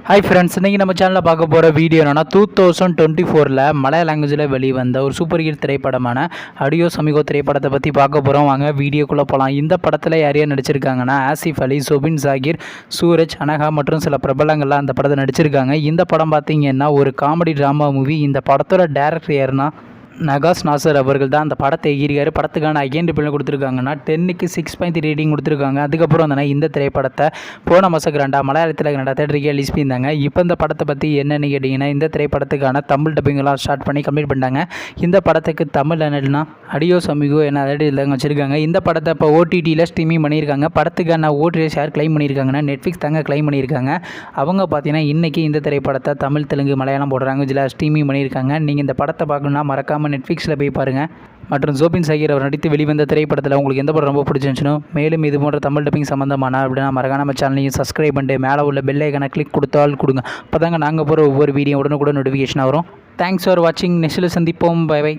Hi friends, இன்றைக்கி நம்ம சேனலில் பார்க்க போகிற வீடியோ என்னன்னா 2024 மலையாள லாங்குவேஜில் வெளிவந்த ஒரு சூப்பர் ஹிட் திரைப்படமான அடியோஸ் அமிகோ திரைப்படத்தை பற்றி பார்க்க போகிறோம். வாங்க வீடியோக்குள்ளே போகலாம். இந்த படத்தில் யார் யார் நடிச்சிருக்காங்கன்னா ஆசிஃப் அலி, சுபின் ஜாகிர், சூரஜ், அனகா மற்றும் சில பிரபலங்கள்லாம் அந்த படத்தை நடிச்சிருக்காங்க. இந்த படம் பார்த்திங்கன்னா ஒரு காமெடி ட்ராமா மூவி. இந்த படத்தோட டேரக்டர் யாருன்னா நகாஸ் நாசர் அவர்கள் தான் அந்த படத்தை எகிரிக்காரு. படத்துக்கான ஐஎன்டி பிள்ளை கொடுத்துருக்காங்கன்னா 10க்கு 6.3 ரேட்டிங் கொடுத்துருக்காங்க. அதுக்கப்புறம் தானே இந்த திரைப்படத்தை போன மாதம் மலையாளத்தில் தேட்டருக்கு ரிலீஸ் பண்ணியிருந்தாங்க. இப்போ இந்த படத்தை பற்றி என்னென்னு கேட்டிங்கன்னா, இந்த திரைப்படத்துக்கான தமிழ் டப்பிங்கெல்லாம் ஸ்டார்ட் பண்ணி கம்ப்ளீட் பண்ணிட்டாங்க. இந்த படத்துக்கு தமிழ் என்னன்னா அடியோஸ் அமிகோ என்ன இதில் வச்சுருக்காங்க. இந்த படத்தை இப்போ ஓடிடியில் ஸ்ட்ரீமிங் பண்ணியிருக்காங்க. படத்துக்கான ஓடிஎஸ் யார் கிளைம் பண்ணியிருக்காங்கன்னா நெட்ஃப்ளிக்ஸ் தாங்க கிளைம் பண்ணியிருக்காங்க. அவங்க பார்த்தீங்கன்னா இன்றைக்கி இந்த திரைப்படத்தை தமிழ், தெலுங்கு, மலையாளம் போடுறாங்க. இதில் ஸ்ட்ரீமிங் பண்ணியிருக்காங்க. நீங்கள் இந்த படத்தை பார்க்கணுன்னா மறக்காமல் நெட்ஃப்ளிக்ஸில் போய் பாருங்கள். மற்றும் சுபின் ஜாகிர் அவர் நடித்து வெளிவந்த திரைப்படத்தில் உங்களுக்கு எந்த படம் ரொம்ப பிடிச்சிருந்துச்சுனோ, மேலும் இது போன்ற தமிழ் டப்பிங் சம்மந்தமான அப்படின்னா மறக்காம நம்ம சேனலையும் சப்ஸ்கிரைப் பண்ணிட்டு மேலே உள்ள பெல் ஐக்கானை கிளிக் கொடுத்தால் கொடுங்க. அப்போ தாங்க நாங்கள் போகிற ஒவ்வொரு வீடியோ உடனுக்குடன் நோட்டிஃபிகேஷன் வரும். தேங்க்ஸ் ஃபார் வாட்சிங். நெக்ஸ்ட்டில் சந்திப்போம். Bye by.